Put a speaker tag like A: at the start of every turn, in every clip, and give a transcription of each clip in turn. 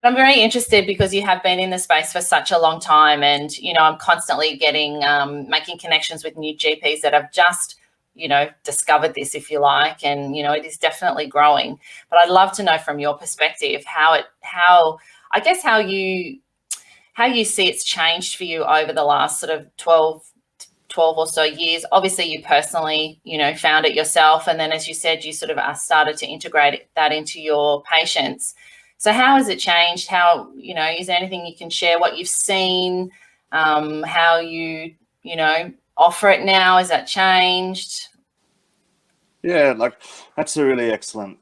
A: I'm very interested because you have been in the space for such a long time, and I'm constantly getting making connections with new GPs that have just discovered this, if you like, and it is definitely growing. But I'd love to know from your perspective how you see it's changed for you over the last sort of 12 or so years. Obviously, you personally, found it yourself. And then, as you said, you sort of started to integrate that into your patients. So how has it changed? How, is there anything you can share, what you've seen, how you offer it now? Has that changed?
B: Yeah, that's a really excellent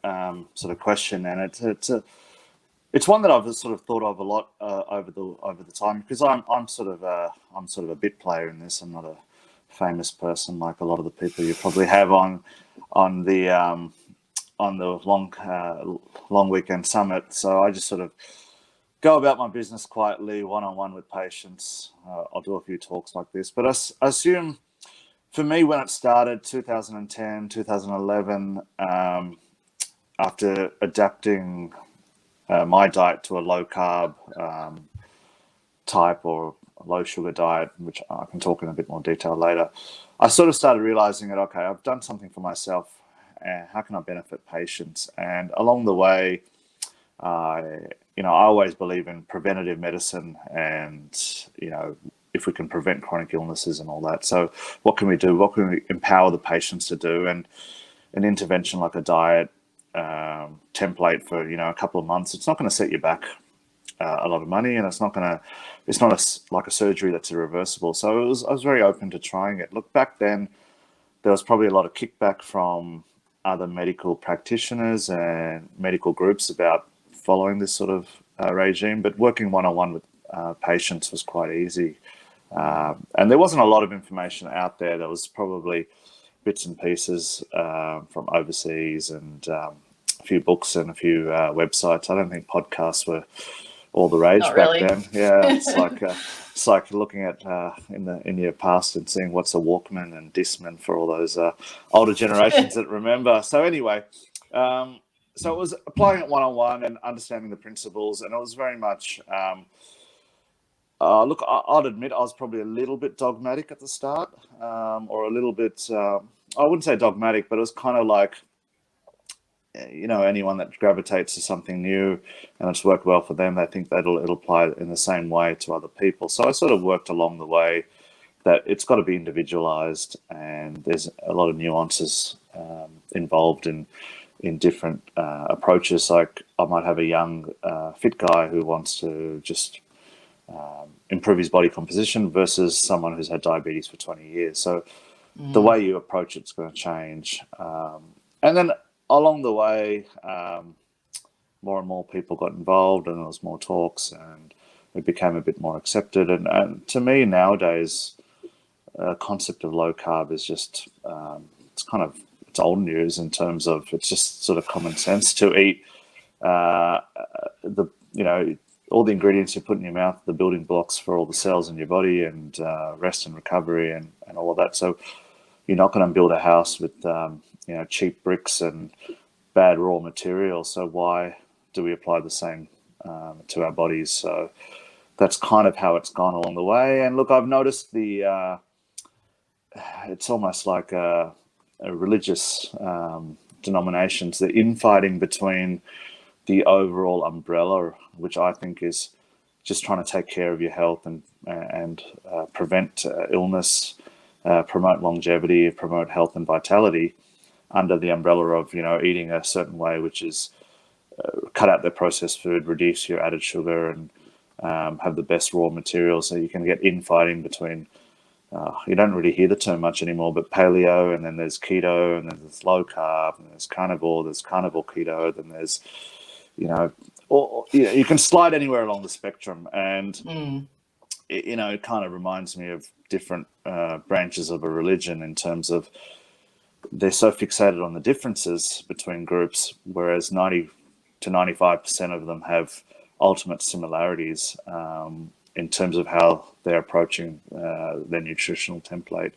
B: sort of question. And it's one that I've sort of thought of a lot over the time, because I'm sort of a bit player in this. I'm not a famous person like a lot of the people you probably have on the long weekend summit. So I just sort of go about my business quietly, one-on-one with patients. I'll do a few talks like this, but I assume for me, when it started 2010, 2011, after adapting my diet to a low carb type or a low sugar diet, which I can talk in a bit more detail later, I sort of started realizing that, okay, I've done something for myself, and how can I benefit patients? And along the way, I always believe in preventative medicine, and if we can prevent chronic illnesses and all that. So what can we do? What can we empower the patients to do? And an intervention like a diet template for a couple of months, it's not going to set you back a lot of money, and it's not like a surgery that's irreversible. So I was very open to trying it. Look, back then there was probably a lot of kickback from other medical practitioners and medical groups about following this sort of regime, but working one-on-one with patients was quite easy. And there wasn't a lot of information out there. There was probably bits and pieces from overseas, and a few books and a few websites. I don't think podcasts were all the rage back then. Yeah, it's like looking at in your past and seeing what's a Walkman and Discman for all those older generations that remember. So anyway, so it was applying it one-on-one and understanding the principles, and it was very much. Look, I'd admit I was probably a little bit dogmatic at the start, or a little bit. I wouldn't say dogmatic, but it was kind of like, anyone that gravitates to something new and it's worked well for them, they think that it'll apply in the same way to other people. So I sort of worked along the way that it's got to be individualized, and there's a lot of nuances involved in different approaches. Like I might have a young fit guy who wants to just improve his body composition versus someone who's had diabetes for 20 years. So the way you approach it's going to change. And then along the way, more and more people got involved, and there was more talks, and it became a bit more accepted. And to me nowadays, concept of low carb is just, it's old news in terms of it's just sort of common sense to eat all the ingredients you put in your mouth, the building blocks for all the cells in your body, and rest and recovery and all of that. So you're not going to build a house with cheap bricks and bad raw materials. So why do we apply the same to our bodies? So that's kind of how it's gone along the way. And look, I've noticed it's almost like a religious denominations, the infighting between the overall umbrella, which I think is just trying to take care of your health and prevent illness, promote longevity, promote health and vitality, under the umbrella of eating a certain way, which is cut out the processed food, reduce your added sugar, and have the best raw materials. So you can get infighting between. You don't really hear the term much anymore, but paleo, and then there's keto, and then there's low carb, and there's carnivore keto, then there's you can slide anywhere along the spectrum, and it kind of reminds me of different branches of a religion in terms of they're so fixated on the differences between groups, whereas 90 to 95% of them have ultimate similarities in terms of how they're approaching their nutritional template.